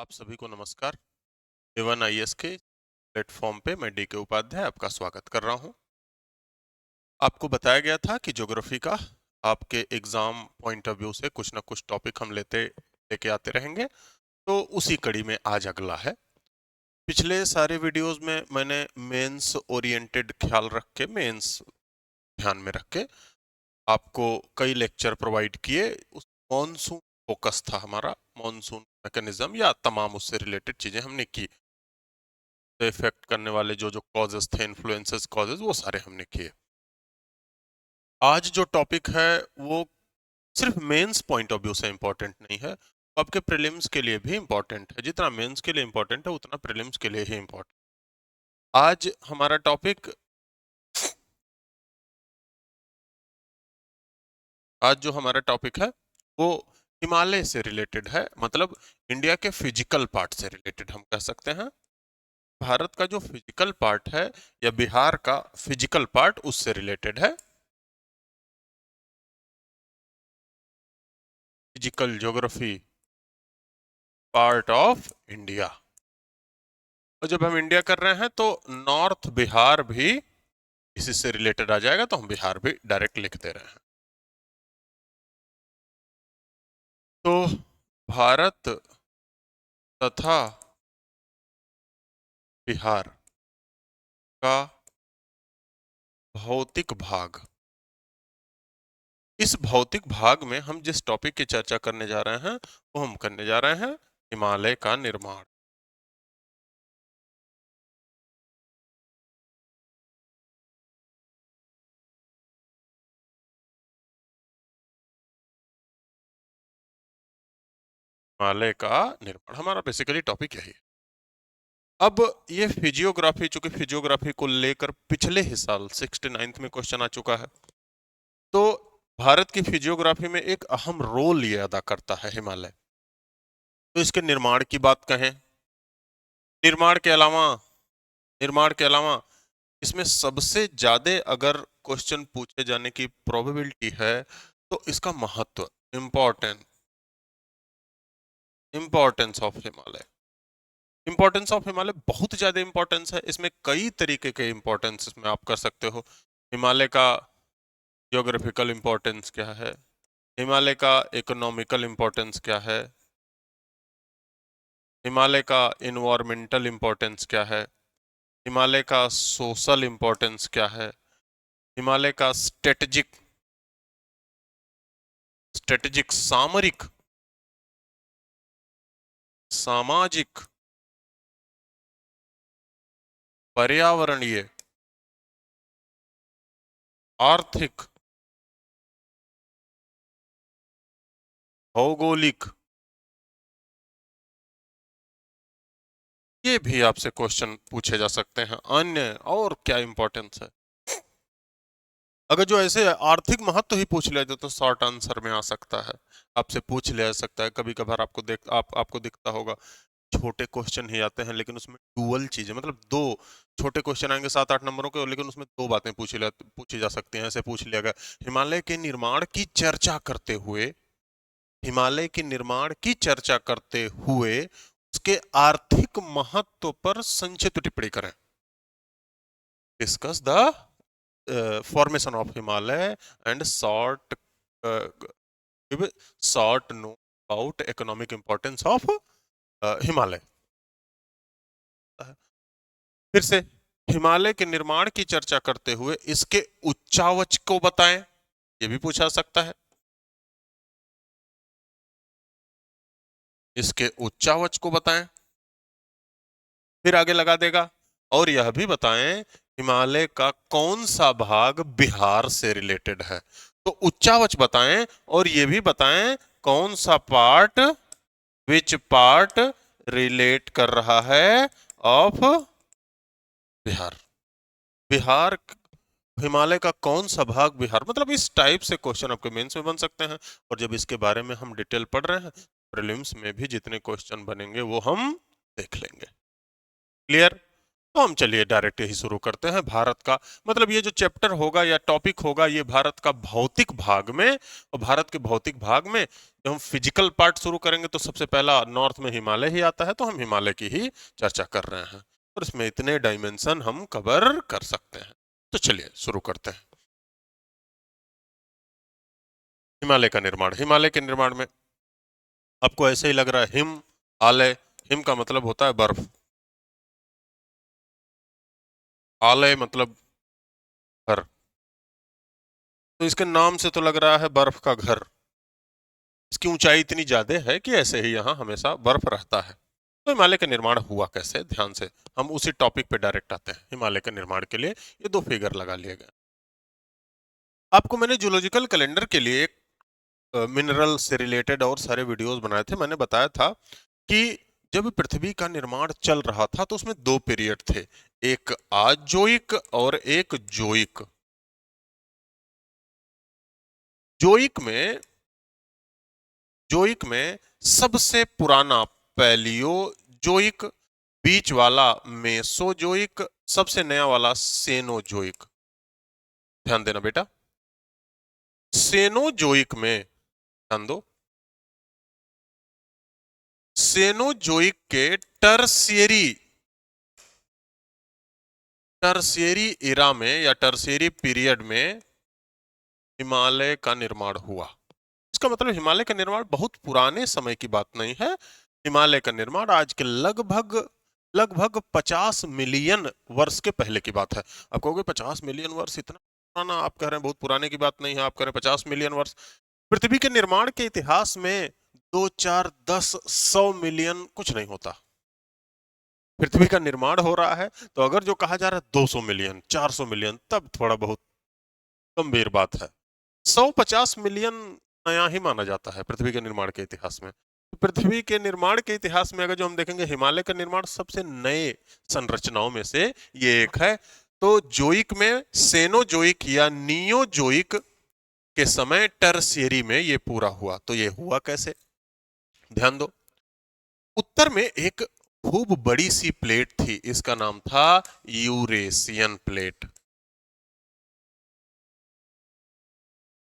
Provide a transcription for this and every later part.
आप सभी को नमस्कार। एवन आईएएस के प्लेटफॉर्म पे मैं डीके उपाध्याय आपका स्वागत कर रहा हूं। आपको बताया गया था कि ज्योग्राफी का आपके एग्जाम पॉइंट ऑफ व्यू से कुछ ना कुछ टॉपिक हम लेके आते रहेंगे, तो उसी कड़ी में आज अगला है। पिछले सारे वीडियोस में मैंने मेंस ओरिएंटेड ख्याल रख के, मेंस ध्यान में रख के आपको कई लेक्चर प्रोवाइड किए। उस मॉनसून फोकस था हमारा, मॉनसून मैकेनिज्म या तमाम उससे रिलेटेड चीजें हमने की, इफेक्ट करने वाले जो जो कॉजेस थे, इन्फ्लुएंसेस कॉजेस, वो सारे हमने किए। आज जो टॉपिक है वो सिर्फ मेंस पॉइंट ऑफ व्यू से इम्पोर्टेंट नहीं है, वो आपके प्रीलिम्स के लिए भी इम्पोर्टेंट है। जितना मेंस के लिए इम्पोर्टेंट है उतना प्रीलिम्स के लिए ही इम्पोर्टेंट। आज हमारा टॉपिक, आज जो हमारा टॉपिक है वो हिमालय से रिलेटेड है, मतलब इंडिया के फिजिकल पार्ट से रिलेटेड हम कह सकते हैं। भारत का जो फिजिकल पार्ट है या बिहार का फिजिकल पार्ट उससे रिलेटेड है। Physical geography part of India. और जब हम इंडिया कर रहे हैं तो नॉर्थ बिहार भी इसी से रिलेटेड आ जाएगा, तो हम बिहार भी डायरेक्ट लिख दे रहे हैं। तो भारत तथा बिहार का भौतिक भाग, इस भौतिक भाग में हम जिस टॉपिक की चर्चा करने जा रहे हैं वो हम करने जा रहे हैं हिमालय का निर्माण। हिमालय का निर्माण हमारा बेसिकली टॉपिक यही है। अब ये फिजियोग्राफी, चूंकि फिजियोग्राफी को लेकर पिछले ही साल 69th में क्वेश्चन आ चुका है, तो भारत की फिजियोग्राफी में एक अहम रोल ये अदा करता है हिमालय। तो इसके निर्माण की बात कहें, निर्माण के अलावा निर्माण के अलावा इसमें सबसे ज्यादा अगर क्वेश्चन पूछे जाने की प्रोबेबिलिटी है तो इसका महत्व, importance, importance of Himalaya. Importance of Himalaya बहुत ज्यादा इम्पोर्टेंस है। इसमें कई तरीके के इम्पोर्टेंस में आप कर सकते हो। हिमालय का ज्योग्राफिकल इम्पोर्टेंस क्या है, हिमालय का इकोनॉमिकल इम्पोर्टेंस क्या है, हिमालय का इन्वायरमेंटल इम्पोर्टेंस क्या है, हिमालय का सोशल इम्पोर्टेंस क्या है, हिमालय का स्ट्रेटेजिक स्ट्रेटेजिक सामरिक, सामाजिक, पर्यावरणीय, आर्थिक, भौगोलिक, ये भी आपसे क्वेश्चन पूछे जा सकते हैं। अन्य और क्या इंपॉर्टेंस है, अगर जो ऐसे आर्थिक महत्व ही पूछ लिया जाए तो शॉर्ट आंसर में आ सकता है, आपसे पूछ लिया जा सकता है। कभी कभार आपको दिखता होगा छोटे क्वेश्चन ही आते हैं लेकिन उसमें डुअल चीजें, मतलब दो छोटे क्वेश्चन आएंगे 7-8 नंबरों के, लेकिन उसमें दो बातें पूछी जा सकती हैं। ऐसे पूछ लिया गया हिमालय के निर्माण की चर्चा करते हुए, हिमालय के निर्माण की चर्चा करते हुए उसके आर्थिक महत्व पर संक्षिप्त टिप्पणी करें। Discuss the formation of Himalaya and short know about economic importance of Himalaya. फिर से, हिमालय के निर्माण की चर्चा करते हुए इसके उच्चावच को बताएं, ये भी पूछा सकता है। इसके उच्चावच को बताएं, फिर आगे लगा देगा और यह भी बताएं हिमालय का कौन सा भाग बिहार से रिलेटेड है। तो उच्चावच बताएं और ये भी बताएं कौन सा पार्ट, विच पार्ट रिलेट कर रहा है ऑफ बिहार। बिहार, हिमालय का कौन सा भाग बिहार, मतलब इस टाइप से क्वेश्चन आपके मेंस में बन सकते हैं। और जब इसके बारे में हम डिटेल पढ़ रहे हैं, प्रीलिम्स में भी जितने क्वेश्चन बनेंगे वो हम देख लेंगे। क्लियर? तो हम चलिए डायरेक्ट यही शुरू करते हैं। भारत का मतलब ये जो चैप्टर होगा या टॉपिक होगा ये भारत का भौतिक भाग में, और भारत के भौतिक भाग में जब हम फिजिकल पार्ट शुरू करेंगे तो सबसे पहला नॉर्थ में हिमालय ही आता है, तो हम हिमालय की ही चर्चा कर रहे हैं और इसमें इतने डायमेंशन हम कवर कर सकते हैं। तो चलिए शुरू करते हैं। हिमालय का निर्माण। हिमालय के निर्माण में आपको ऐसे ही लग रहा है हिम आलय। हिम का मतलब होता है बर्फ, आलय मतलब घर। तो इसके नाम से तो लग रहा है बर्फ का घर। इसकी ऊंचाई इतनी ज्यादा है कि ऐसे ही यहाँ हमेशा बर्फ रहता है। तो हिमालय का निर्माण हुआ कैसे, ध्यान से हम उसी टॉपिक पे डायरेक्ट आते हैं। हिमालय के निर्माण के लिए ये दो फिगर लगा लिए गए। आपको मैंने जूलॉजिकल कैलेंडर के लिए एक मिनरल से रिलेटेड और सारे वीडियोस बनाए थे। मैंने बताया था कि जब पृथ्वी का निर्माण चल रहा था तो उसमें दो पीरियड थे, एक आजोइक और एक जोइक। जोइक में जोइक में सबसे पुराना पैलियोजोइक, बीच वाला मेसोजोइक, सबसे नया वाला सेनोजोइक। ध्यान देना बेटा, सेनोजोइक में ध्यान दो। सेनोजोइक के टर्शियरी टर्शियरी इरा में या टर्शियरी पीरियड में हिमालय का निर्माण हुआ। इसका मतलब हिमालय का निर्माण बहुत पुराने समय की बात नहीं है। हिमालय का निर्माण आज के लगभग लगभग 50 मिलियन वर्ष के पहले की बात है। आप कहोगे 50 मिलियन वर्ष इतना पुराना, आप कह रहे हैं बहुत पुराने की बात नहीं है, आप कह रहे हैं 50 मिलियन वर्ष। पृथ्वी के निर्माण के इतिहास में 2, 4, 10, 100 मिलियन कुछ नहीं होता। पृथ्वी का निर्माण हो रहा है तो अगर जो कहा जा रहा है 200 मिलियन 400 मिलियन तब थोड़ा बहुत गंभीर बात है। 150 मिलियन नया ही माना जाता है पृथ्वी के निर्माण के इतिहास में। तो पृथ्वी के निर्माण के इतिहास में अगर जो हम देखेंगे हिमालय का निर्माण सबसे नए संरचनाओं में से ये एक है। तो जोइक में सेनोजोइक या नियोजोइक के समय टर्शियरी में ये पूरा हुआ। तो ये हुआ कैसे, ध्यान दो। उत्तर में एक खूब बड़ी सी प्लेट थी, इसका नाम था यूरेशियन प्लेट।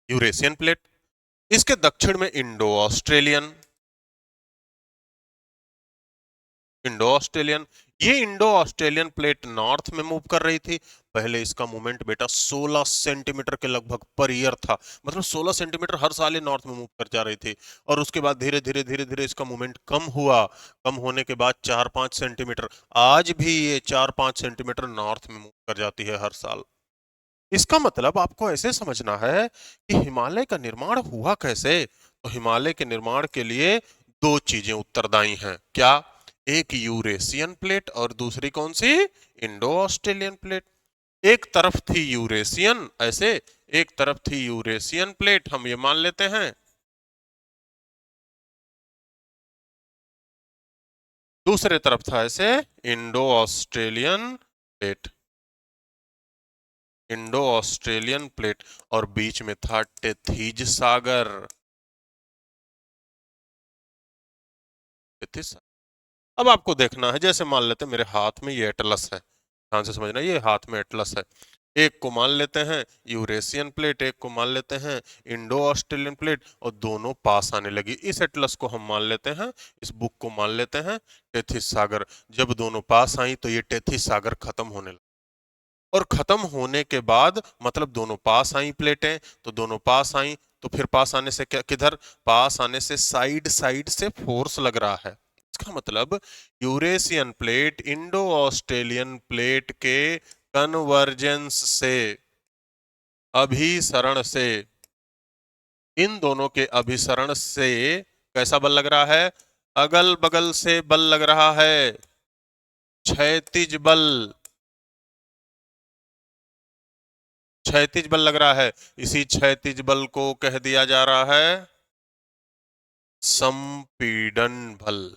Eurasian plate. इसके दक्षिण में इंडो ऑस्ट्रेलियन। ये इंडो ऑस्ट्रेलियन प्लेट नॉर्थ में मूव कर रही थी। पहले इसका मूवमेंट बेटा 16 सेंटीमीटर के लगभग पर ईयर था, मतलब 16 सेंटीमीटर हर साल ये नॉर्थ में मूव कर जा रही थी। और उसके बाद धीरे धीरे धीरे धीरे इसका मूवमेंट कम हुआ। कम होने के बाद 4-5 सेंटीमीटर, आज भी ये 4-5 सेंटीमीटर नॉर्थ में मूव कर जाती है हर साल। इसका मतलब आपको ऐसे समझना है कि हिमालय का निर्माण हुआ कैसे। तो हिमालय के निर्माण के लिए दो चीजें उत्तरदायी हैं। क्या? एक यूरेशियन प्लेट और दूसरी कौन सी? Indo Australian plate. एक तरफ थी यूरेशियन ऐसे, एक तरफ थी यूरेशियन प्लेट, हम ये मान लेते हैं। दूसरे तरफ था ऐसे Indo Australian plate. Indo Australian plate और बीच में था टेथीज सागर। टेथीज सागर। अब आपको देखना है, जैसे मान लेते हैं मेरे हाथ में ये एटलस है, ध्यान से समझना, ये हाथ में एटलस है। एक को मान लेते हैं यूरेशियन प्लेट, एक को मान लेते हैं इंडो ऑस्ट्रेलियन प्लेट, और दोनों पास आने लगी। इस एटलस को हम मान लेते हैं, इस बुक को मान लेते हैं टेथिस सागर। जब दोनों पास आई तो ये टेथिस सागर खत्म होने लगा। और खत्म होने के बाद मतलब दोनों पास आई प्लेटें, तो दोनों पास आई तो फिर पास आने से क्या, किधर पास आने से साइड साइड से फोर्स लग रहा है। इसका मतलब Eurasian plate Indo Australian plate के कन्वर्जेंस से, अभिसरण से, इन दोनों के अभिसरण से कैसा बल लग रहा है? अगल बगल से बल लग रहा है, क्षैतिज बल। क्षैतिज बल लग रहा है। इसी क्षैतिज बल को कह दिया जा रहा है संपीड़न बल,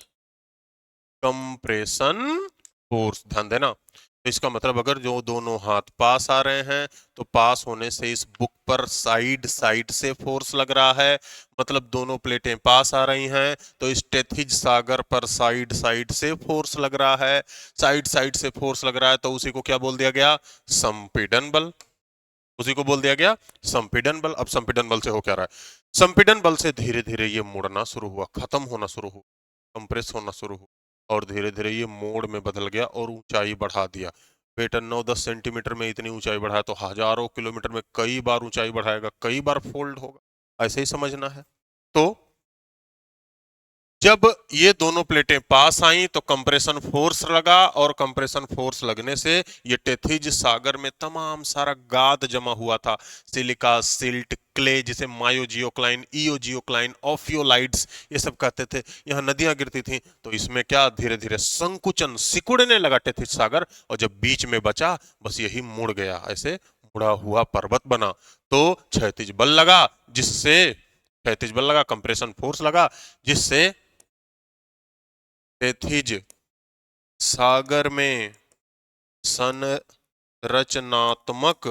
कंप्रेशन फोर्स। ध्यान देना, तो इसका मतलब अगर जो दोनों हाथ पास आ रहे हैं तो पास होने से इस बुक पर साइड साइड से फोर्स लग रहा है, मतलब दोनों प्लेटें पास आ रही हैं तो इस टेथिज सागर पर साइड साइड से फोर्स लग रहा है। साइड साइड से फोर्स लग रहा है तो उसी को क्या बोल दिया गया? संपीड़न बल। उसी को बोल दिया गया संपीड़न बल। अब संपीड़न बल से हो क्या रहा है? संपीड़न बल से धीरे धीरे ये मुड़ना शुरू हुआ, खत्म होना शुरू हुआ, कंप्रेस होना शुरू हुआ और धीरे धीरे ये मोड़ में बदल गया और ऊंचाई बढ़ा दिया। बेटा 9-10 सेंटीमीटर में इतनी ऊंचाई बढ़ाया तो हजारों किलोमीटर में कई बार ऊंचाई बढ़ाएगा, कई बार फोल्ड होगा, ऐसे ही समझना है। तो जब ये दोनों प्लेटें पास आई तो कंप्रेशन फोर्स लगा और कंप्रेशन फोर्स लगने से ये टेथिज सागर में तमाम सारा गाद जमा हुआ था, सिलिका, सिल्ट, क्ले, जिसे मायोजियोक्लाइन, ईओजियोक्लाइन, ऑफियोलाइड्स ये सब कहते थे, यहाँ नदियां गिरती थी तो इसमें क्या धीरे धीरे संकुचन, सिकुड़ने लगा टेथिज सागर और जब बीच में बचा बस यही मुड़ गया, ऐसे मुड़ा हुआ पर्वत बना। तो क्षैतिज बल लगा जिससे क्षैतिज बल लगा, कंप्रेशन फोर्स लगा जिससे क्षैतिज सागर में संरचनात्मक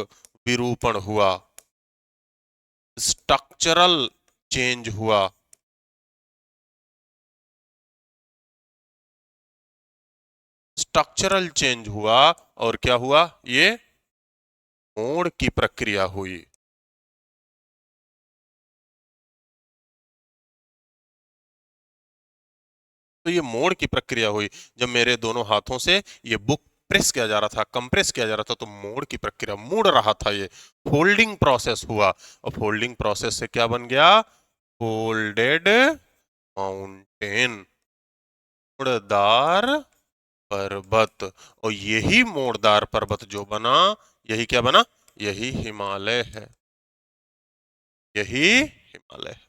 विरूपण हुआ, स्ट्रक्चरल चेंज हुआ। स्ट्रक्चरल चेंज हुआ और क्या हुआ? ये मोड़ की प्रक्रिया हुई। तो ये मोड़ की प्रक्रिया हुई जब मेरे दोनों हाथों से ये बुक प्रेस किया जा रहा था, कंप्रेस किया जा रहा था, तो मोड़ की प्रक्रिया, मुड़ रहा था, ये फोल्डिंग प्रोसेस हुआ और फोल्डिंग प्रोसेस से क्या बन गया? फोल्डेड माउंटेन, मोड़दार पर्वत। और यही मोड़दार पर्वत जो बना, यही क्या बना? यही हिमालय है, यही हिमालय है।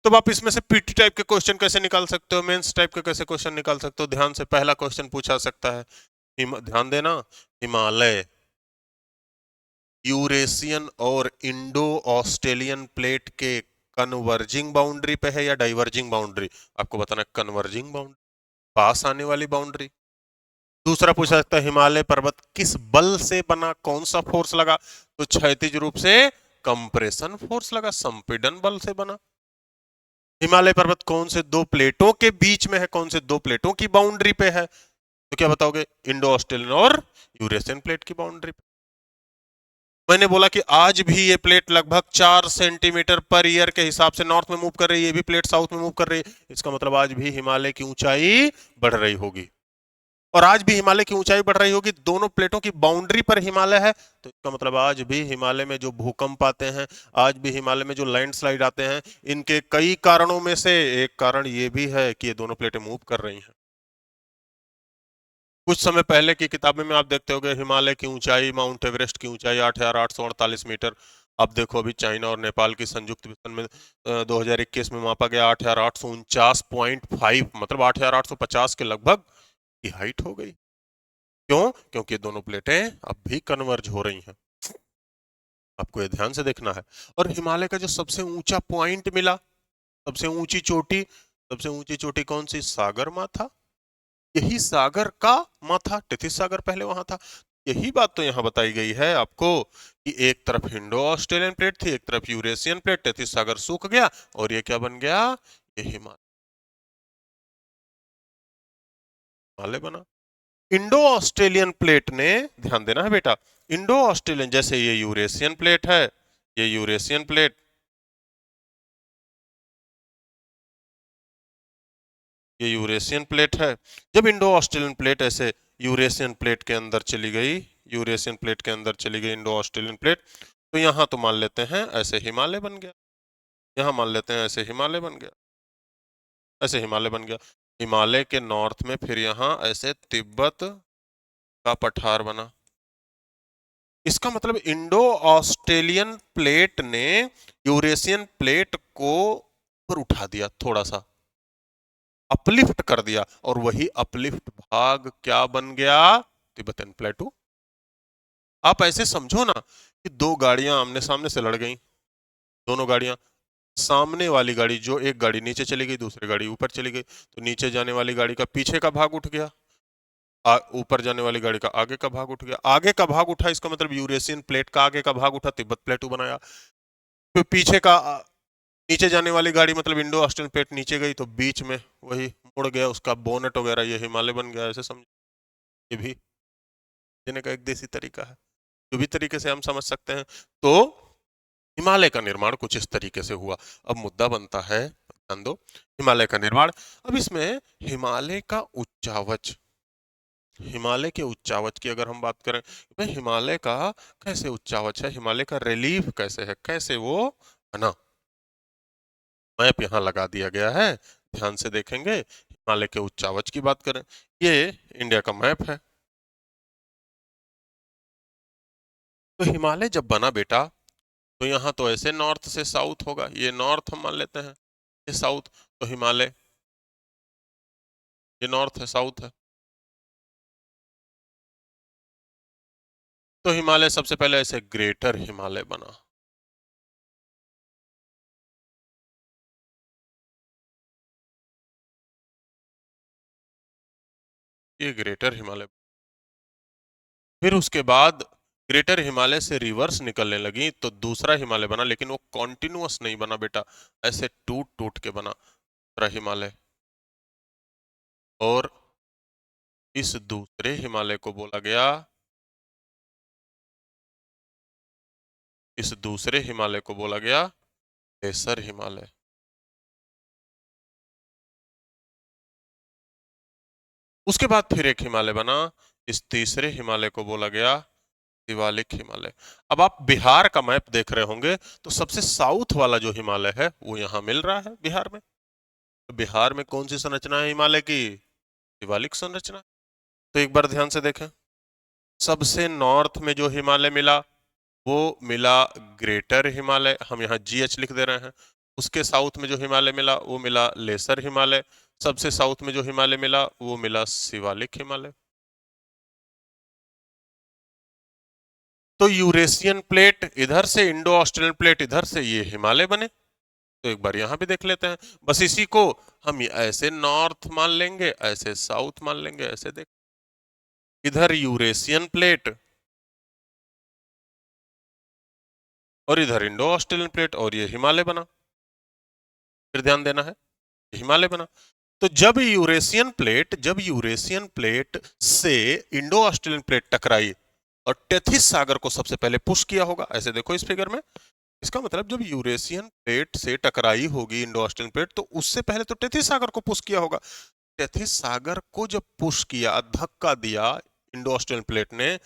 तो आप इसमें से पीटी टाइप के क्वेश्चन कैसे निकाल सकते हो, मेंस टाइप के कैसे क्वेश्चन निकाल सकते हो? ध्यान से पहला क्वेश्चन पूछा सकता है, ध्यान देना, हिमालय यूरेशियन और इंडो ऑस्ट्रेलियन प्लेट के कन्वर्जिंग बाउंड्री पे है या डाइवर्जिंग बाउंड्री? आपको बताना है कन्वर्जिंग बाउंड्री, पास आने वाली बाउंड्री। दूसरा पूछा सकता है हिमालय पर्वत किस बल से बना, कौन सा फोर्स लगा? तो क्षैतिज रूप से कंप्रेशन फोर्स लगा, संपीड़न बल से बना। हिमालय पर्वत कौन से दो प्लेटों के बीच में है, कौन से दो प्लेटों की बाउंड्री पे है? तो क्या बताओगे? इंडो ऑस्ट्रेलियन और यूरेशियन प्लेट की बाउंड्री पे। मैंने बोला कि आज भी ये प्लेट लगभग 4 सेंटीमीटर पर ईयर के हिसाब से नॉर्थ में मूव कर रही है, ये भी प्लेट साउथ में मूव कर रही है, इसका मतलब आज भी हिमालय की ऊंचाई बढ़ रही होगी। और आज भी हिमालय की ऊंचाई बढ़ रही होगी, दोनों प्लेटों की बाउंड्री पर हिमालय है, तो इसका मतलब आज भी हिमालय में जो भूकंप आते हैं, आज भी हिमालय में जो लैंडस्लाइड आते हैं, इनके कई कारणों में से एक कारण ये भी है कि ये दोनों प्लेटें मूव कर रही हैं। कुछ समय पहले की किताबें में आप देखते होंगे हिमालय की ऊंचाई, माउंट एवरेस्ट की ऊंचाई 8,848 मीटर। अब देखो अभी चाइना और नेपाल की संयुक्त मिशन में 2021 में मापा गया 8,849.5, मतलब 8,850 के लगभग की हाइट हो गई। क्यों? क्योंकि ये दोनों प्लेटें अब भी कन्वर्ज हो रही हैं। आपको ये ध्यान से देखना है। और हिमालय का जो सबसे ऊंचा पॉइंट मिला, सबसे ऊंची चोटी, सबसे ऊंची चोटी कौन सी? सागर माथा। यही सागर का माथा, टेथिस सागर पहले वहां था। यही बात तो यहाँ बताई गई है आपको कि एक तरफ इंडो ऑस्ट्रेलियन प्लेट थी, एक तरफ यूरेशियन प्लेट, टेथिस सागर सूख गया और ये क्या बन गया? ये हिमालय बना। इंडो ऑस्ट्रेलियन प्लेट ने, ध्यान देना है बेटा, इंडो ऑस्ट्रेलियन, जैसे ये यूरेशियन प्लेट है, ये यूरेशियन प्लेट, ये यूरेशियन प्लेट है। जब इंडो ऑस्ट्रेलियन प्लेट ऐसे यूरेशियन प्लेट के अंदर चली गई, यूरेशियन प्लेट के अंदर चली गई इंडो ऑस्ट्रेलियन प्लेट, तो यहाँ तो मान लेते हैं ऐसे हिमालय बन गया, यहाँ मान लेते हैं ऐसे हिमालय बन गया, ऐसे हिमालय बन गया। हिमालय के नॉर्थ में फिर यहाँ ऐसे तिब्बत का पठार बना। इसका मतलब इंडो ऑस्ट्रेलियन प्लेट ने यूरेशियन प्लेट को ऊपर उठा दिया, थोड़ा सा अपलिफ्ट कर दिया, और वही अपलिफ्ट भाग क्या बन गया? तिब्बतन प्लेटू। आप ऐसे समझो ना कि दो गाड़ियां आमने सामने से लड़ गई, दोनों गाड़ियां, सामने वाली गाड़ी, जो एक गाड़ी नीचे चली गई, दूसरी गाड़ी ऊपर चली गई, तो नीचे जाने वाली गाड़ी का पीछे का भाग उठ गया, ऊपर जाने वाली गाड़ी का आगे का भाग उठ गया, आगे का भाग उठा, इसका मतलब यूरेशियन प्लेट का आगे का भाग उठा, तिब्बत प्लेटू बनाया। तो पीछे का नीचे जाने वाली गाड़ी मतलब इंडो ऑस्ट्रियन प्लेट नीचे गई तो बीच में वही मुड़ गया, उसका बोनेट वगैरह, ये हिमालय बन गया, ऐसे समझ। ये भी देने का एक देसी तरीका है, जो भी तरीके से हम समझ सकते हैं। तो हिमालय का निर्माण कुछ इस तरीके से हुआ। अब मुद्दा बनता है, ध्यान दो, हिमालय का निर्माण। अब इसमें हिमालय का उच्चावच, हिमालय के उच्चावच की अगर हम बात करें, भाई हिमालय का कैसे उच्चावच है, हिमालय का रिलीफ कैसे है, कैसे वो बना, मैप यहाँ लगा दिया गया है, ध्यान से देखेंगे। हिमालय के उच्चावच की बात करें, ये इंडिया का मैप है। तो हिमालय जब बना बेटा, तो यहाँ तो ऐसे नॉर्थ से साउथ होगा, ये नॉर्थ हम मान लेते हैं, ये साउथ, तो हिमालय ये नॉर्थ है, साउथ है। तो हिमालय सबसे पहले ऐसे ग्रेटर हिमालय बना, ये ग्रेटर हिमालय। फिर उसके बाद ग्रेटर हिमालय से रिवर्स निकलने लगी तो दूसरा हिमालय बना, लेकिन वो कॉन्टिन्यूअस नहीं बना बेटा, ऐसे टूट टूट के बना दूसरा हिमालय। और इस दूसरे हिमालय को बोला गया, इस दूसरे हिमालय को बोला गया लेसर हिमालय। उसके बाद फिर एक हिमालय बना, इस तीसरे हिमालय को बोला गया शिवालिक हिमालय। अब आप बिहार का मैप देख रहे होंगे, तो सबसे साउथ वाला जो हिमालय है वो यहाँ मिल रहा है बिहार में। तो बिहार में कौन सी संरचना है हिमालय की? शिवालिक संरचना। तो एक बार ध्यान से देखें, सबसे नॉर्थ में जो हिमालय मिला वो मिला ग्रेटर हिमालय, हम यहाँ GH लिख दे रहे हैं। उसके साउथ में जो हिमालय मिला वो मिला लेसर हिमालय। सबसे साउथ में जो हिमालय मिला वो मिला शिवालिक हिमालय। तो यूरेशियन प्लेट इधर से, इंडो ऑस्ट्रेलियन प्लेट इधर से, ये हिमालय बने। तो एक बार यहां भी देख लेते हैं, बस इसी को हम ऐसे नॉर्थ मान लेंगे, ऐसे साउथ मान लेंगे, ऐसे देख, इधर यूरेशियन प्लेट और इधर इंडो ऑस्ट्रेलियन प्लेट, और ये हिमालय बना। फिर ध्यान देना है, हिमालय बना। तो जब यूरेशियन प्लेट से इंडो ऑस्ट्रेलियन प्लेट टकराई और टेथिस सागर को सबसे पहले पुश किया होगा, ऐसे देखो इस फिगर में, इसका मतलब जब यूरेशियन प्लेट से टकराई होगी इंडो ऑस्ट्रेलियन प्लेट, तो उससे पहले तो टेथिस सागर को पुश किया होगा। टेथिस सागर को जब पुश किया, धक्का दिया इंडो ऑस्ट्रेलियन प्लेट ने,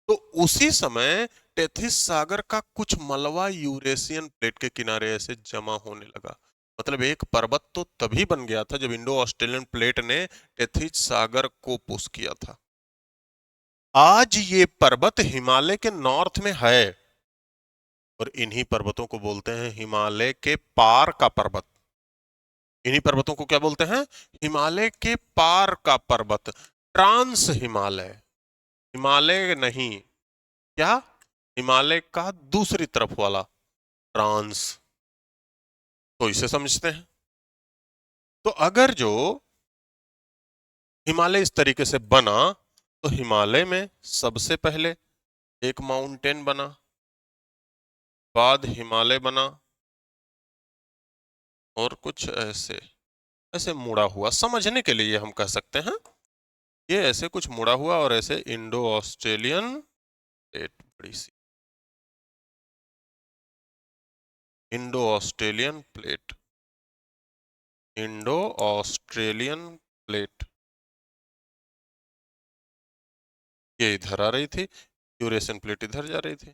तो उसी समय टेथिस सागर का कुछ मलबा यूरेशियन प्लेट के किनारे ऐसे जमा होने लगा। मतलब एक पर्वत तो तभी बन गया था जब इंडो ऑस्ट्रेलियन प्लेट ने टेथिस सागर को पुश किया था। आज ये पर्वत हिमालय के नॉर्थ में है, और इन्हीं पर्वतों को बोलते हैं हिमालय के पार का पर्वत। इन्हीं पर्वतों को क्या बोलते हैं? हिमालय के पार का पर्वत, ट्रांस हिमालय। हिमालय नहीं, क्या? हिमालय का दूसरी तरफ वाला, ट्रांस। तो इसे समझते हैं। तो अगर जो हिमालय इस तरीके से बना, तो हिमालय में सबसे पहले एक माउंटेन बना, बाद हिमालय बना, और कुछ ऐसे ऐसे मुड़ा हुआ, समझने के लिए हम कह सकते हैं ये ऐसे कुछ मुड़ा हुआ, और ऐसे इंडो ऑस्ट्रेलियन प्लेट, बड़ी सी Indo Australian plate, Indo Australian plate, ये इधर आ रही थी, यूरेशियन प्लेट इधर जा रही थी।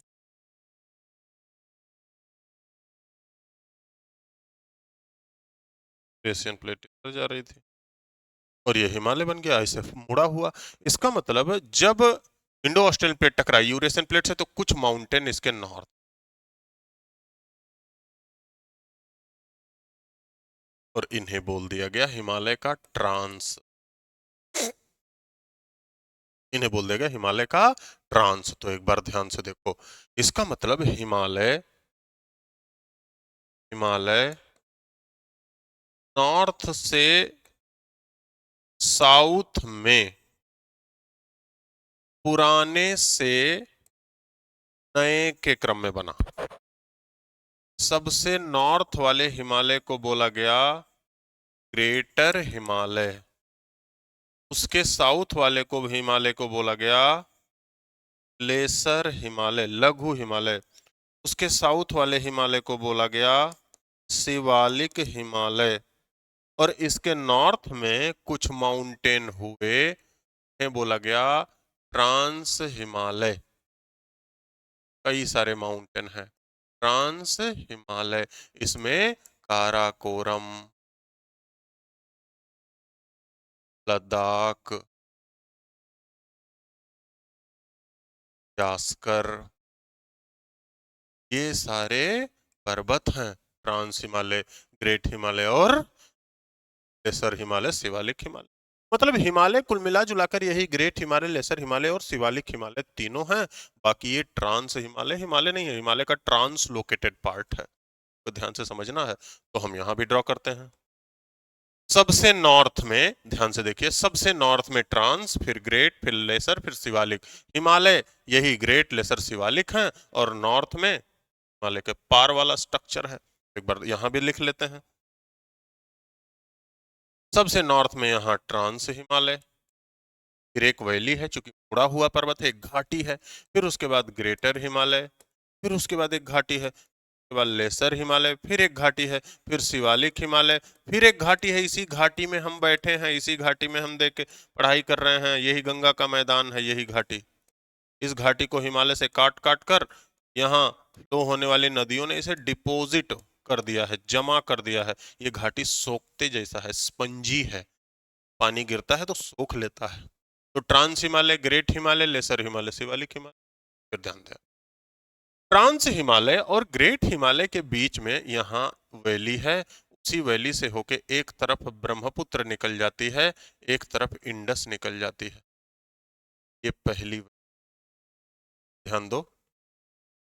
यूरेशियन प्लेट इधर जा रही थी, और ये हिमालय बन गया ऐसे मुड़ा हुआ। इसका मतलब जब इंडो ऑस्ट्रेलियन प्लेट टकराई यूरेशियन प्लेट से, तो कुछ माउंटेन इसके नॉर्थ, और इन्हें बोल दिया गया हिमालय का ट्रांस, इन्हें बोल दिया गया हिमालय का ट्रांस। तो एक बार ध्यान से देखो, इसका मतलब हिमालय, हिमालय नॉर्थ से साउथ में पुराने से नए के क्रम में बना। सबसे नॉर्थ वाले हिमालय को बोला गया ग्रेटर हिमालय, उसके साउथ वाले को हिमालय को बोला गया लेसर हिमालय, लघु हिमालय, उसके साउथ वाले हिमालय को बोला गया शिवालिक हिमालय, और इसके नॉर्थ में कुछ माउंटेन हुए हैं बोला गया ट्रांस हिमालय। कई सारे माउंटेन हैं ट्रांस हिमालय, इसमें काराकोरम, लद्दाख, जास्कर, ये सारे पर्वत हैं ट्रांस हिमालय, ग्रेट हिमालय और लेसर हिमालय, शिवालिक हिमालय। मतलब हिमालय कुल मिला जुलाकर यही ग्रेट हिमालय, लेसर हिमालय और शिवालिक हिमालय तीनों हैं। बाकी ये ट्रांस हिमालय हिमालय नहीं है, हिमालय का ट्रांसलोकेटेड पार्ट है, तो ध्यान से समझना है। तो हम यहां भी ड्रॉ करते हैं। सबसे नॉर्थ में ध्यान से देखिए, सबसे नॉर्थ में ट्रांस, फिर ग्रेट, फिर लेसर, फिर शिवालिक। हिमालय यही ग्रेट, लेसर, शिवालिक हैं, और नॉर्थ में हिमालय के पार वाला स्ट्रक्चर है। एक बार यहां भी लिख लेते हैं। सबसे नॉर्थ में यहाँ ट्रांस हिमालय, फिर एक वैली है चूंकि मुड़ा हुआ पर्वत है, एक घाटी है, फिर उसके बाद ग्रेटर हिमालय, फिर उसके बाद एक घाटी है, उसके बाद लेसर हिमालय, फिर एक घाटी है, फिर शिवालिक हिमालय, फिर एक घाटी है। इसी घाटी में हम बैठे हैं, इसी घाटी में हम देख के पढ़ाई कर रहे हैं, यही गंगा का मैदान है, यही घाटी। इस घाटी को हिमालय से काट काट कर यहाँ फ्लो होने वाली नदियों ने इसे डिपोजिट कर दिया है, जमा कर दिया है। ये घाटी सोखते जैसा है, स्पंजी है, पानी गिरता है तो सोख लेता है। तो trans Himalaya, great Himalaya, lesser Himalaya, Shivalik Himalaya. फिर ध्यान दें, ट्रांस हिमालय और ग्रेट हिमालय के बीच में यहाँ वैली है, उसी वैली से होके एक तरफ ब्रह्मपुत्र निकल जाती है, एक तरफ इंडस निकल जाती है। ये पहली, ध्यान दो,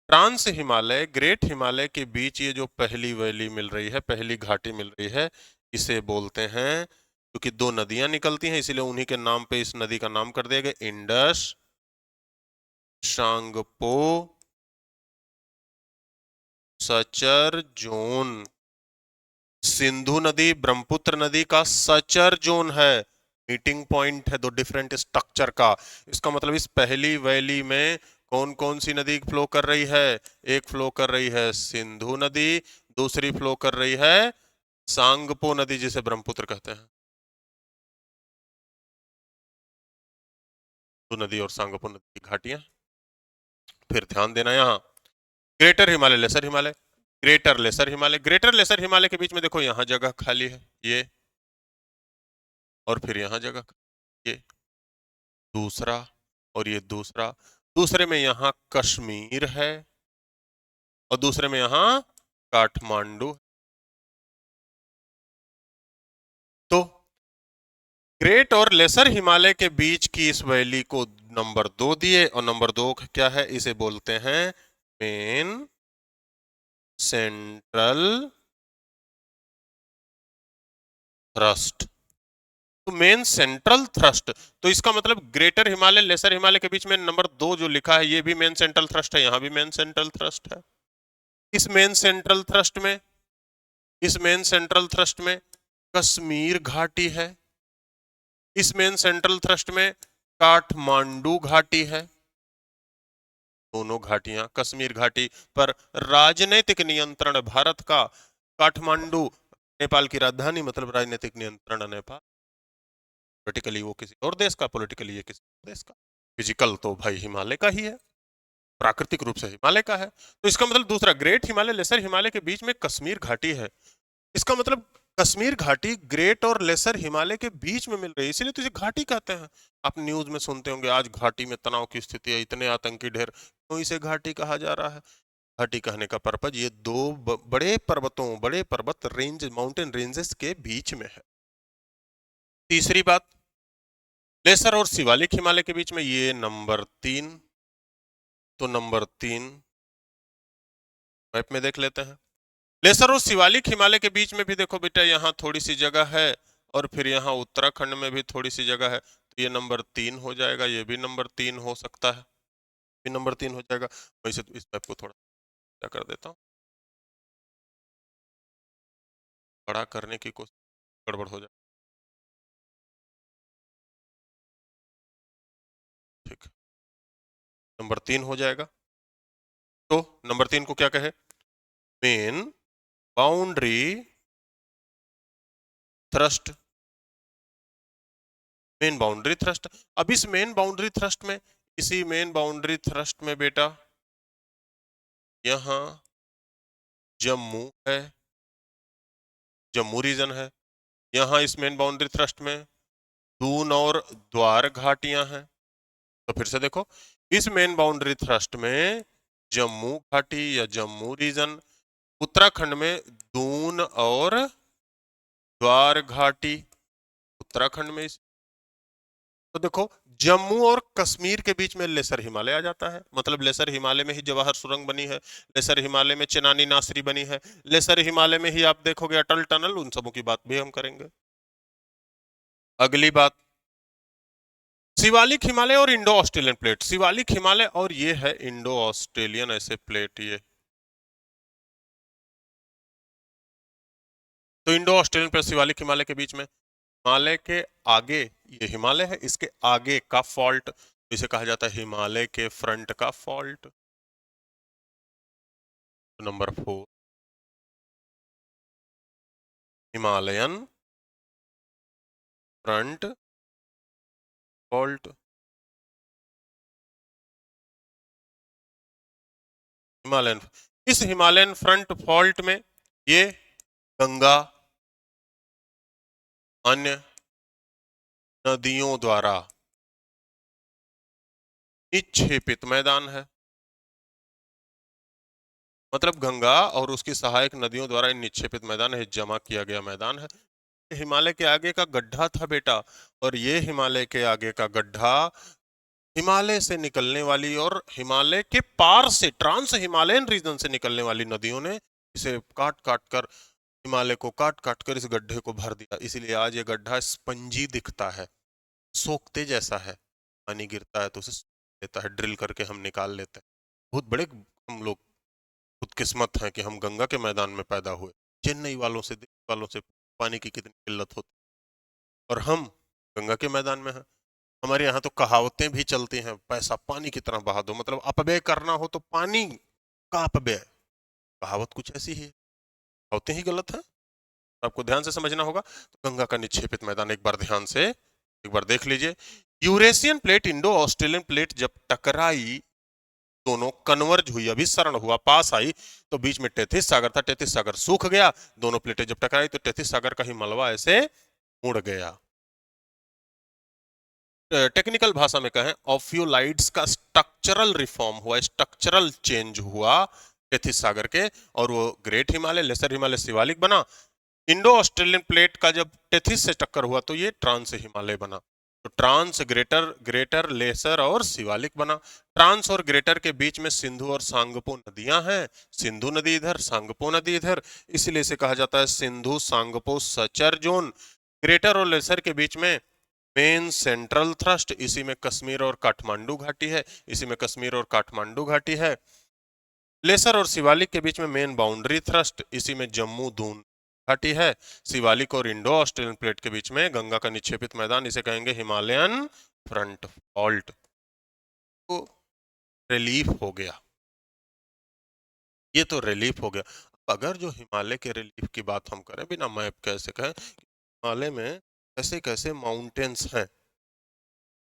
ट्रांस हिमालय ग्रेट हिमालय के बीच ये जो पहली वैली मिल रही है, पहली घाटी मिल रही है, इसे बोलते हैं, क्योंकि दो नदियां निकलती हैं इसलिए उन्हीं के नाम पे इस नदी का नाम कर दिया गया, Indus, Tsangpo, suture zone. Sindhu नदी ब्रह्मपुत्र नदी का सचर जोन है, मीटिंग पॉइंट है दो डिफरेंट स्ट्रक्चर का। इसका मतलब इस पहली वैली में कौन कौन सी नदी फ्लो कर रही है? एक फ्लो कर रही है सिंधु नदी, दूसरी फ्लो कर रही है सांगपो नदी, जिसे ब्रह्मपुत्र कहते हैं। सिंधु नदी और सांगपो नदी की घाटियां। फिर ध्यान देना यहाँ greater Himalaya, lesser Himalaya, greater lesser Himalaya, greater lesser Himalaya के बीच में देखो यहाँ जगह खाली है, ये, और फिर यहाँ जगह, ये दूसरा, और ये दूसरा। दूसरे में यहाँ कश्मीर है और दूसरे में यहाँ काठमांडू। तो ग्रेट और लेसर हिमालय के बीच की इस वैली को नंबर 2 दिए, और नंबर 2 क्या है? इसे बोलते हैं मेन सेंट्रल थ्रस्ट। तो मेन सेंट्रल थ्रस्ट, तो इसका मतलब ग्रेटर हिमालय लेसर हिमालय के बीच में नंबर 2 जो लिखा है ये भी मेन सेंट्रल थ्रस्ट है, यहां भी मेन सेंट्रल थ्रस्ट है। इस मेन सेंट्रल थ्रस्ट में, इस मेन सेंट्रल थ्रस्ट में कश्मीर घाटी है, इस मेन सेंट्रल थ्रस्ट में काठमांडू घाटी है। दोनों घाटियां, कश्मीर घाटी पर राजनीतिक नियंत्रण भारत का, काठमांडू नेपाल की राजधानी, मतलब राजनीतिक नियंत्रण नेपाल। पॉलिटिकली वो किसी और देश का, पॉलिटिकली ये किसी और देश का। फिजिकल तो भाई हिमालय का ही है, प्राकृतिक रूप से हिमालय का है। तो इसका मतलब दूसरा, ग्रेट हिमालय लेसर हिमालय के बीच में कश्मीर घाटी है, इसका मतलब कश्मीर घाटी ग्रेट और लेसर हिमालय के बीच में मिल रही है, इसीलिए तो इसे घाटी कहते हैं। आप न्यूज में सुनते होंगे आज घाटी में तनाव की स्थिति है, इतने आतंकी ढेर, तो इसे घाटी कहा जा रहा है। घाटी कहने का पर्पज ये दो बड़े पर्वतों, बड़े पर्वत रेंज, माउंटेन रेंजेस के बीच में है। तीसरी बात, लेसर और शिवालिक हिमालय के बीच में, ये नंबर 3। तो नंबर 3 मैप में देख लेते हैं। लेसर और शिवालिक हिमालय के बीच में भी देखो बेटा, यहाँ थोड़ी सी जगह है, और फिर यहाँ उत्तराखंड में भी थोड़ी सी जगह है। ये नंबर 3 हो जाएगा, ये भी नंबर 3 हो सकता है, भी नंबर 3 हो जाएगा। वैसे तो इस मैप को थोड़ा क्या कर देता हूँ, बड़ा करने की कोशिश, गड़बड़ हो जाए। ठीक है, नंबर 3 हो जाएगा। तो नंबर 3 को क्या कहे, main boundary thrust, main boundary thrust. अब इस मेन बाउंड्री थ्रस्ट में, इसी मेन बाउंड्री थ्रस्ट में बेटा यहां जम्मू है, जम्मू रीजन है। यहां इस मेन बाउंड्री थ्रस्ट में दून और द्वार घाटियां हैं। तो फिर से देखो, इस मेन बाउंड्री थ्रस्ट में जम्मू घाटी या जम्मू रीजन, उत्तराखंड में दून और द्वार घाटी, उत्तराखंड में तो देखो जम्मू और कश्मीर के बीच में लेसर हिमालय आ जाता है, मतलब लेसर हिमालय में ही जवाहर सुरंग बनी है, लेसर हिमालय में चेनानी नासरी बनी है, लेसर हिमालय में ही आप देखोगे अटल टनल, उन सबों की बात भी हम करेंगे। अगली बात, शिवालिक हिमालय और Indo Australian plate, Shivalik Himalaya और ये है इंडो ऑस्ट्रेलियन ऐसे प्लेट ये। तो Indo Australian plate Shivalik Himalaya के बीच में, हिमालय के आगे ये हिमालय है, इसके आगे का फॉल्ट इसे कहा जाता है हिमालय के फ्रंट का fault. Number 4 Himalayan front fault, Himalayan, इस हिमालयन फ्रंट फॉल्ट में ये गंगा अन्य नदियों द्वारा निक्षेपित मैदान है, मतलब गंगा और उसकी सहायक नदियों द्वारा निक्षेपित मैदान है, जमा किया गया मैदान है। हिमालय के आगे का गड्ढा था बेटा, और ये हिमालय के आगे का गड्ढा हिमालय से निकलने वाली और हिमालय के पार से ट्रांस हिमालयन रीजन से निकलने वाली नदियों ने इसे काट काट कर, हिमालय को काट काट कर इस गड्ढे को भर दिया। इसीलिए आज ये गड्ढा स्पंजी दिखता है, सोखते जैसा है, पानी गिरता है तो उसे सोख लेता है, ड्रिल करके हम निकाल लेते हैं। बहुत बड़े हम लोग खुदकिस्मत हैं कि हम गंगा के मैदान में पैदा हुए। चेन्नई वालों से, दिल्ली वालों से पानी की कितनी किल्लत होती, और हम गंगा के मैदान में हैं। हमारे यहाँ तो कहावतें भी चलती हैं, पैसा पानी की तरह बहा दो, मतलब अपव्यय करना हो तो पानी का अपव्यय, कहावत कुछ ऐसी ही है, कहावतें ही गलत है, आपको ध्यान से समझना होगा। तो गंगा का निक्षेपित मैदान एक बार ध्यान से एक बार देख लीजिए। Eurasian plate Indo Australian plate जब टकराई, दोनों कन्वर्ज हुई, अभिसरण हुआ, पास आई, तो बीच में टेथिस सागर था, टेथिस सागर सूख गया, दोनों प्लेटें जब टकराई तो टेथिस सागर का ही मलबा ऐसे मुड़ गया। टेक्निकल भाषा में कहें, ऑफ्यूलाइड्स का स्ट्रक्चरल रिफॉर्म हुआ, स्ट्रक्चरल चेंज हुआ टेथिस सागर के, और वो ग्रेट हिमालय, लेसर हिमालय, शिवालिक बना। इंडो ऑस्ट्रेलियन प्लेट का जब टेथिस से टक्कर हुआ तो ये ट्रांस हिमालय बना। तो ट्रांस, ग्रेटर, ग्रेटर, लेसर और शिवालिक बना। ट्रांस और ग्रेटर के बीच में सिंधु और सांगपो नदियां हैं, सिंधु नदी इधर, सांगपो नदी इधर, इसलिए इसे कहा जाता है Sindhu Tsangpo suture zone. Greater और लेसर के बीच में मेन सेंट्रल थ्रस्ट, इसी में कश्मीर और काठमांडू घाटी है, इसी में कश्मीर और काठमांडू घाटी है। लेसर और शिवालिक के बीच में मेन बाउंड्री थ्रस्ट, इसी में जम्मू दून घाटी है। शिवालिक और इंडो ऑस्ट्रेलियन प्लेट के बीच में गंगा का निक्षेपित मैदान, इसे कहेंगे हिमालयन फ्रंट फॉल्ट। तो रिलीफ हो गया, ये तो रिलीफ हो गया। अगर जो हिमालय के रिलीफ की बात हम करें बिना मैप कैसे कहें, हिमालय में कैसे कैसे माउंटेन्स हैं,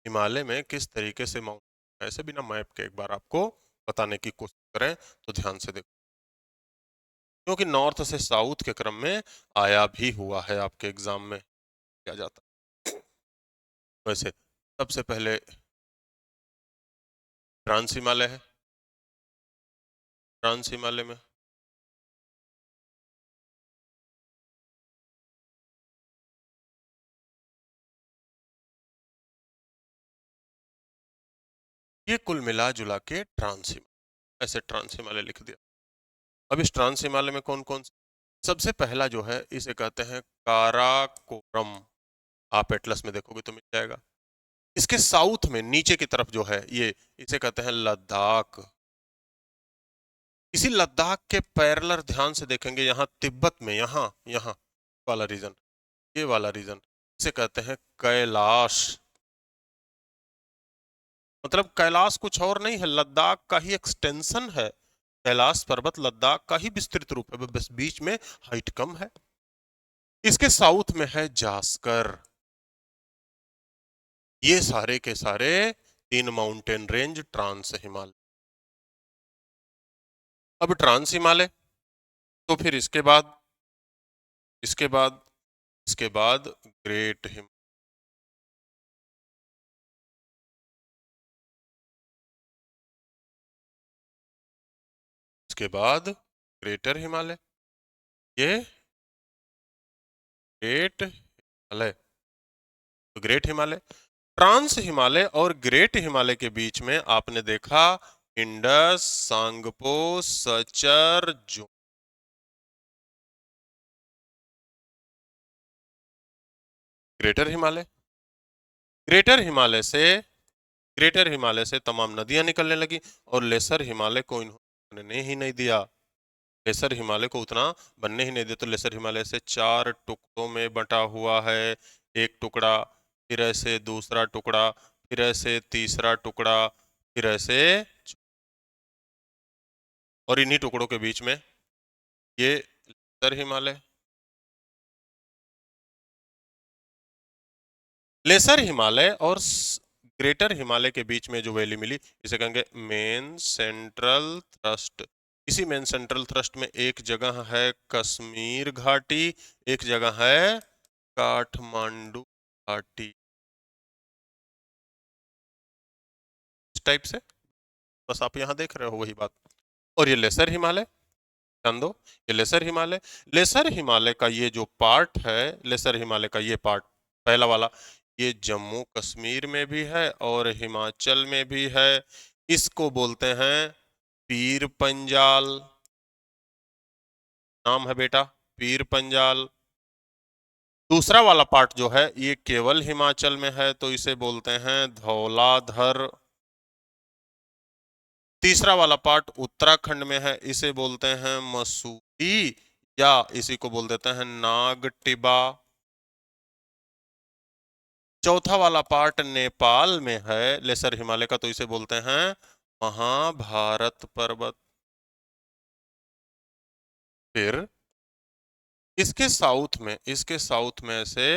हिमालय में किस तरीके से माउंटेन, ऐसे बिना मैप के एक बार आपको बताने की कोशिश करें तो ध्यान से देखो, क्योंकि नॉर्थ से साउथ के क्रम में आया भी हुआ है, आपके एग्जाम में किया जाता है। वैसे सबसे पहले ट्रांस हिमालय है, ट्रांस हिमालय में ये कुल मिला जुला के ट्रांस हिमालय, ऐसे ट्रांस हिमालय लिख दिया। अब इस ट्रांस हिमालय में कौन कौन से, सबसे पहला जो है इसे कहते हैं काराकोरम, आप एटलस में देखोगे तो मिल जाएगा। इसके साउथ में नीचे की तरफ जो है ये, इसे कहते हैं लद्दाख। इसी लद्दाख के पैरेलल ध्यान से देखेंगे, यहाँ तिब्बत में, यहाँ यहाँ वाला रीजन, ये वाला रीजन, इसे कहते हैं कैलाश। मतलब कैलाश कुछ और नहीं है, लद्दाख का ही एक्सटेंशन है। कैलाश पर्वत लद्दाख का ही विस्तृत रूप है, बस बीच में हाइट कम है। इसके साउथ में है जास्कर। ये सारे के सारे 3 माउंटेन रेंज ट्रांस हिमालय। अब ट्रांस हिमालय, तो फिर इसके बाद इसके बाद ग्रेट हिम इसके बाद ग्रेटर हिमालय, ये ग्रेट हिमालय। तो ग्रेट हिमालय, ट्रांस हिमालय और ग्रेट हिमालय के बीच में आपने देखा इंडस, सांगपो, सचर, जो ग्रेटर हिमालय। ग्रेटर हिमालय से ग्रेटर हिमालय से तमाम नदियां निकलने लगी और लेसर हिमालय को इन्होंने बनने ही नहीं दिया। लेसर हिमालय को उतना बनने ही नहीं दिया, तो लेसर हिमालय से 4 टुकड़ों में बंटा हुआ है। एक टुकड़ा, फिर ऐसे दूसरा टुकड़ा, फिर ऐसे तीसरा टुकड़ा, फिर ऐसे, और इन्हीं टुकड़ों के बीच में ये लेसर हिमालय। लेसर हिमालय और ग्रेटर हिमालय के बीच में जो वैली मिली, इसे कहेंगे मेन सेंट्रल थ्रस्ट। इसी मेन सेंट्रल थ्रस्ट में एक जगह है कश्मीर घाटी, एक जगह है काठमांडू घाटी। इस टाइप से, बस आप यहां देख रहे हो वही बात। और ये लेसर हिमालय, ध्यान दो, ये लेसर हिमालय, लेसर हिमालय का ये जो पार्ट है, लेसर हिमालय का ये पार्ट पहला वाला, ये जम्मू कश्मीर में भी है और हिमाचल में भी है। इसको बोलते हैं पीर पंजाल, नाम है बेटा पीर पंजाल। दूसरा वाला पार्ट जो है ये केवल हिमाचल में है, तो इसे बोलते हैं धौलाधर। तीसरा वाला पार्ट उत्तराखंड में है, इसे बोलते हैं मसूरी, या इसी को बोल देते हैं नागटिबा। चौथा वाला पार्ट नेपाल में है लेसर हिमालय का, तो इसे बोलते हैं महाभारत पर्वत। फिर इसके साउथ में से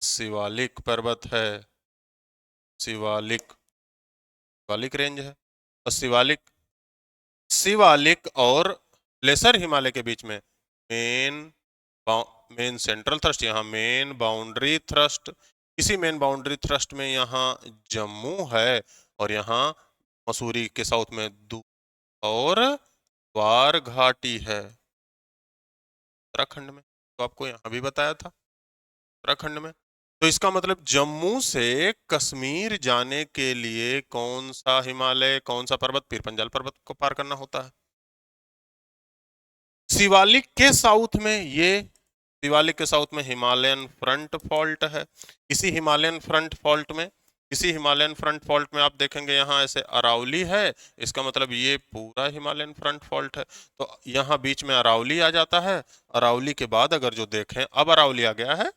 शिवालिक पर्वत है, शिवालिक, शिवालिक रेंज है। और शिवालिक और लेसर हिमालय के बीच में मेन मेन सेंट्रल थ्रस्ट, यहाँ मेन बाउंड्री थ्रस्ट। इसी मेन बाउंड्री थ्रस्ट में यहाँ जम्मू है, और यहाँ मसूरी के साउथ में और वार घाटी है उत्तराखंड में। तो आपको यहाँ भी बताया था उत्तराखंड में। तो इसका मतलब जम्मू से कश्मीर जाने के लिए कौन सा हिमालय, कौन सा पर्वत, पीर पंजाल पर्वत को पार करना होता है। शिवालिक के साउथ में शिवालिक के साउथ में हिमालयन फ्रंट फॉल्ट है। इसी हिमालयन फ्रंट फॉल्ट में इसी हिमालयन फ्रंट फॉल्ट में आप देखेंगे यहाँ ऐसे अरावली है, इसका मतलब ये पूरा हिमालयन फ्रंट फॉल्ट है। तो यहाँ बीच में अरावली आ जाता है। अरावली के बाद अगर जो देखें, अब अरावली आ गया है,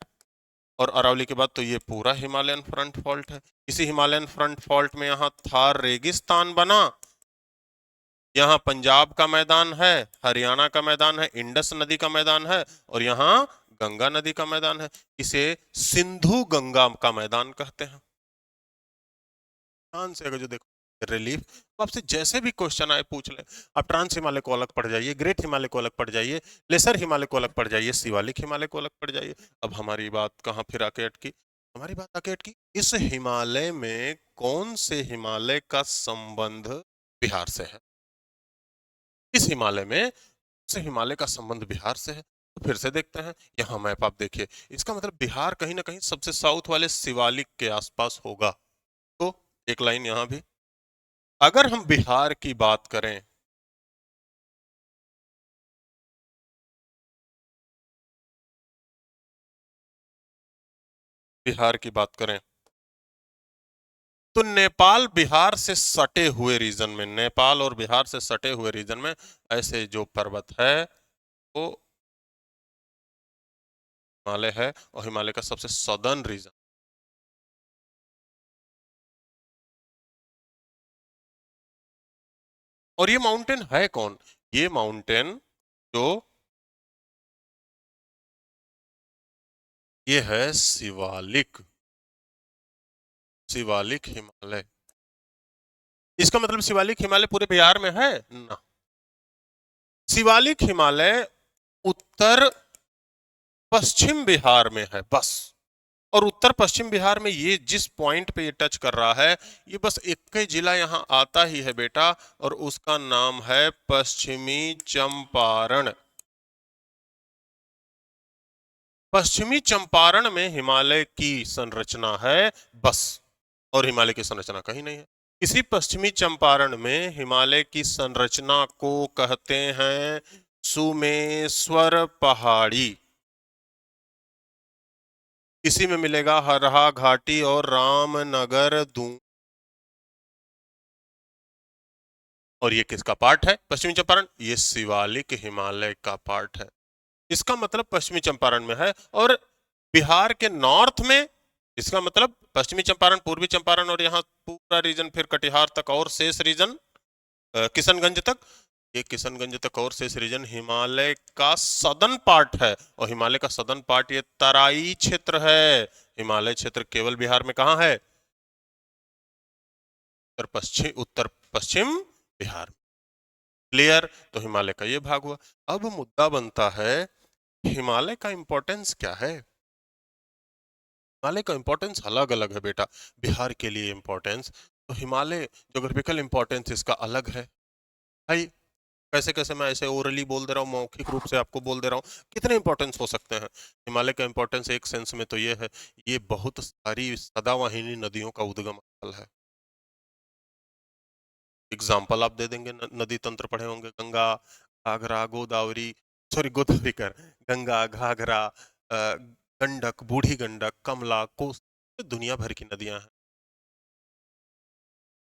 और अरावली के बाद तो ये पूरा हिमालयन फ्रंट फॉल्ट है। इसी हिमालयन फ्रंट फॉल्ट में यहाँ थार रेगिस्तान बना। यहाँ पंजाब का मैदान है, हरियाणा का मैदान है, इंडस नदी का मैदान है, और यहाँ गंगा नदी का मैदान है। इसे सिंधु गंगा का मैदान कहते हैं। ध्यान से अगर जो देखो रिलीफ, तो आपसे जैसे भी क्वेश्चन आए पूछ ले। आप ट्रांस हिमालय को अलग पढ़ जाइए, ग्रेट हिमालय को अलग पढ़ जाइए, लेसर हिमालय को अलग पढ़ जाइए, शिवालिक हिमालय को अलग पढ़ जाइए। अब हमारी बात कहाँ फिर आके अटकी, हमारी बात आके अटकी इस हिमालय में कौन से हिमालय का संबंध बिहार से है। इस हिमालय में से हिमालय का संबंध बिहार से है। तो फिर से देखते हैं, यहाँ मैप आप देखिए, इसका मतलब बिहार कहीं ना कहीं सबसे साउथ वाले शिवालिक के आसपास होगा। तो एक लाइन यहाँ भी, अगर हम बिहार की बात करें, बिहार की बात करें तो नेपाल बिहार से सटे हुए रीजन में, नेपाल और बिहार से सटे हुए रीजन में ऐसे जो पर्वत है वो हिमालय है, और हिमालय का सबसे सदर्न रीजन। और ये माउंटेन है कौन? ये माउंटेन जो ये है शिवालिक, शिवालिक हिमालय। इसका मतलब शिवालिक हिमालय पूरे बिहार में है ना? शिवालिक हिमालय उत्तर पश्चिम बिहार में है बस। और उत्तर पश्चिम बिहार में ये जिस पॉइंट पे ये टच कर रहा है, ये बस एक ही जिला यहां आता ही है बेटा, और उसका नाम है पश्चिमी चंपारण। पश्चिमी चंपारण में हिमालय की संरचना है बस, और हिमालय की संरचना कहीं नहीं है। इसी पश्चिमी चंपारण में हिमालय की संरचना को कहते हैं सुमेश्वर पहाड़ी। इसी में मिलेगा हरहा घाटी और रामनगर दून। और ये किसका पार्ट है पश्चिमी चंपारण? ये शिवालिक हिमालय का पार्ट है। इसका मतलब पश्चिमी चंपारण में है। और बिहार के नॉर्थ में, इसका मतलब पश्चिमी चंपारण, पूर्वी चंपारण और यहाँ पूरा रीजन, फिर कटिहार तक और शेष रीजन किशनगंज तक, ये किशनगंज तक और शेष रीजन हिमालय का सदर्न पार्ट है। और हिमालय का सदर्न पार्ट ये तराई क्षेत्र है। हिमालय क्षेत्र केवल बिहार में कहाँ है? उत्तर पश्चिम बिहार। क्लियर? तो हिमालय का ये भाग हुआ। अब मुद्दा बनता है हिमालय का इंपॉर्टेंस क्या है? हिमालय का इंपॉर्टेंस अलग अलग है बेटा। बिहार के लिए इंपॉर्टेंस, तो हिमालय ज्योग्राफिकल इंपॉर्टेंस इसका अलग है भाई। कैसे कैसे मैं ऐसे ओरली बोल दे रहा हूँ, मौखिक रूप से आपको बोल दे रहा हूँ, कितने इंपॉर्टेंस हो सकते हैं। हिमालय का इंपॉर्टेंस एक सेंस में तो ये है, ये बहुत सारी सदावाहिनी नदियों का उद्गम स्थल है। एग्जाम्पल आप दे देंगे, नदी तंत्र पढ़े होंगे, गंगा, घाघरा, गोदावरी, सॉरी गोदावरी कर, गंगा, घाघरा, गंडक, बूढ़ी गंडक, कमला, कोसी, दुनिया भर की नदियां हैं।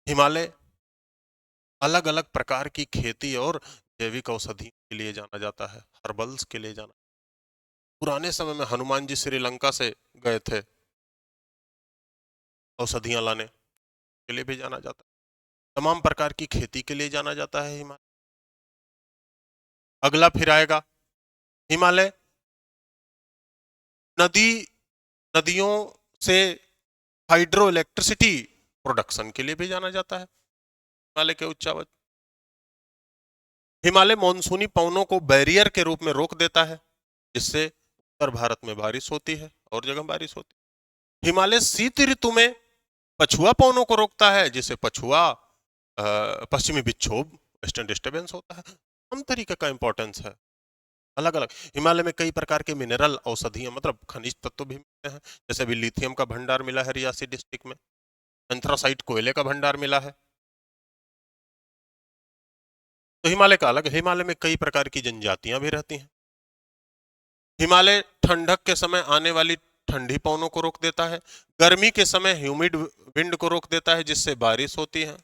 हिमालय अलग अलग प्रकार की खेती और जैविक औषधि के लिए जाना जाता है, हर्बल्स के लिए जाना। पुराने समय में हनुमान जी श्रीलंका से गए थे औषधियां लाने, के लिए भी जाना जाता है। तमाम प्रकार की खेती के लिए जाना जाता है हिमालय। अगला फिर आएगा हिमालय नदी, नदियों से हाइड्रो इलेक्ट्रिसिटी प्रोडक्शन के लिए भी जाना जाता है हिमालय के उच्चावच। हिमालय मानसूनी पवनों को बैरियर के रूप में रोक देता है, जिससे उत्तर भारत में बारिश होती है और जगह बारिश होती है। हिमालय शीत ऋतु में पछुआ पवनों को रोकता है, जिससे पछुआ पश्चिमी विक्षोभ वेस्टर्न डिस्टर्बेंस होता है। हम तरीके का इंपॉर्टेंस है अलग अलग। हिमालय में कई प्रकार के मिनरल औषधियां, मतलब खनिज तत्व भी मिलते हैं। जैसे अभी लिथियम का भंडार मिला है रियासी डिस्ट्रिक्ट में, एंथ्रासाइट कोयले का भंडार मिला है। तो हिमालय का अलग, हिमालय में कई प्रकार की जनजातियां भी रहती हैं। हिमालय ठंडक के समय आने वाली ठंडी पवनों को रोक देता है, गर्मी के समय ह्यूमिड विंड को रोक देता है, जिससे बारिश होती है।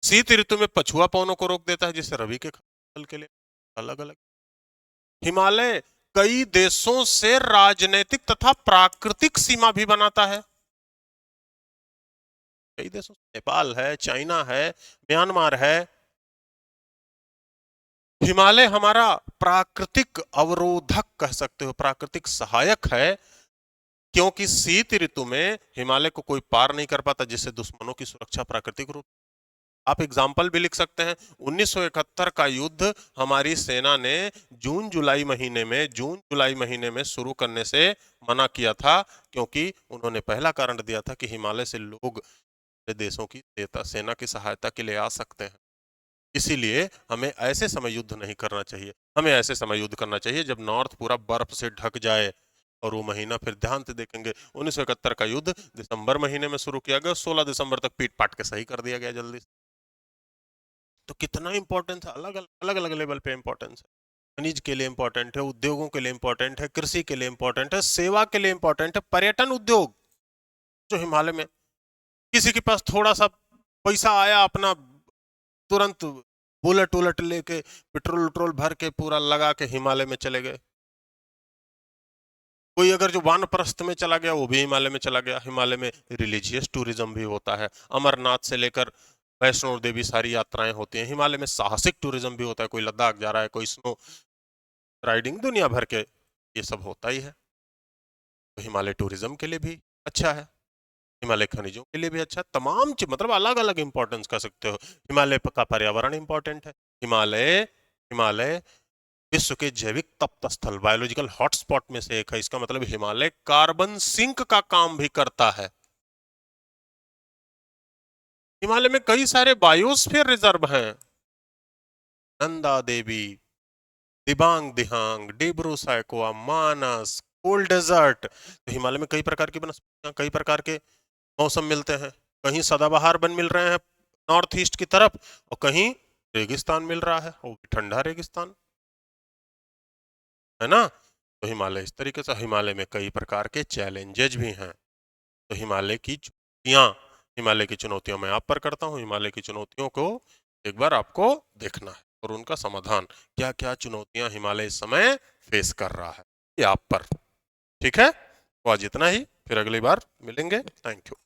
शीत ऋतु में पछुआ पवनों को रोक देता है, जिससे रबी के फसल के लिए अलग अलग। हिमालय कई देशों से राजनीतिक तथा प्राकृतिक सीमा भी बनाता है। कई देशों से, नेपाल है, चाइना है, म्यांमार है। हिमालय हमारा प्राकृतिक अवरोधक कह सकते हो, प्राकृतिक सहायक है, क्योंकि शीत ऋतु में हिमालय को कोई पार नहीं कर पाता, जिससे दुश्मनों की सुरक्षा प्राकृतिक रूप। आप एग्जाम्पल भी लिख सकते हैं, 1971 का युद्ध हमारी सेना ने जून जुलाई महीने में शुरू करने से मना किया था, क्योंकि उन्होंने पहला कारण दिया था कि हिमालय से लोग देशों की सेना की सहायता के लिए आ सकते हैं। इसीलिए हमें ऐसे समय युद्ध नहीं करना चाहिए। हमें ऐसे समय युद्ध करना चाहिए जब नॉर्थ पूरा बर्फ से ढक जाए। और वो महीना फिर ध्यान से देखेंगे, 1971 का युद्ध दिसंबर महीने में शुरू किया गया, 16 दिसंबर तक पीट पाट के सही कर दिया गया जल्दी से। तो कितना इंपॉर्टेंस है, अलग अलग लेवल पे इंपॉर्टेंस है। खनिज के लिए इंपॉर्टेंट है, उद्योगों के लिए इंपॉर्टेंट है, कृषि के लिए इंपॉर्टेंट है, सेवा के लिए इंपॉर्टेंट है, पर्यटन उद्योग जो हिमालय में किसी के पास थोड़ा सा पैसा आया, अपना तुरंत बुलेट उलट लेके पेट्रोल उट्रोल भर के पूरा लगा के हिमालय में चले गए। कोई अगर जो वानप्रस्थ में चला गया वो भी हिमालय में चला गया। हिमालय में रिलीजियस टूरिज्म भी होता है, अमरनाथ से लेकर वैष्णो देवी सारी यात्राएं होती हैं। हिमालय में साहसिक टूरिज्म भी होता है, कोई लद्दाख जा रहा है, कोई स्नो राइडिंग, दुनिया भर के ये सब होता ही है। तो हिमालय टूरिज्म के लिए भी अच्छा है, हिमालय खनिजों के लिए भी अच्छा है। तमाम चीज मतलब अलग अलग इंपॉर्टेंस कर सकते हो। हिमालय का पर्यावरण इंपॉर्टेंट है। हिमालय हिमालय विश्व के जैविक तप्त स्थल, बायोलॉजिकल हॉटस्पॉट में से एक है। इसका मतलब हिमालय कार्बन सिंक का काम भी करता है। हिमालय में कई सारे बायोस्फीयर रिजर्व हैं, नंदा देवी, दिबांग दिहांग, डिब्रू सैकोआ, मानस, कोल्ड डेजर्ट। तो हिमालय में कई प्रकार की वनस्पतियां, कई प्रकार के मौसम मिलते हैं। कहीं सदाबहार वन मिल रहे हैं नॉर्थ ईस्ट की तरफ, और कहीं रेगिस्तान मिल रहा है, वो भी ठंडा रेगिस्तान, है ना। तो हिमालय इस तरीके से, हिमालय में कई प्रकार के चैलेंजेज भी हैं। तो हिमालय की चुनौतियां मैं आप पर करता हूं। हिमालय की चुनौतियों को एक बार आपको देखना है और उनका समाधान, क्या क्या चुनौतियां हिमालय इस समय फेस कर रहा है, ये आप पर। ठीक है, तो आज इतना ही, फिर अगली बार मिलेंगे। Thank you.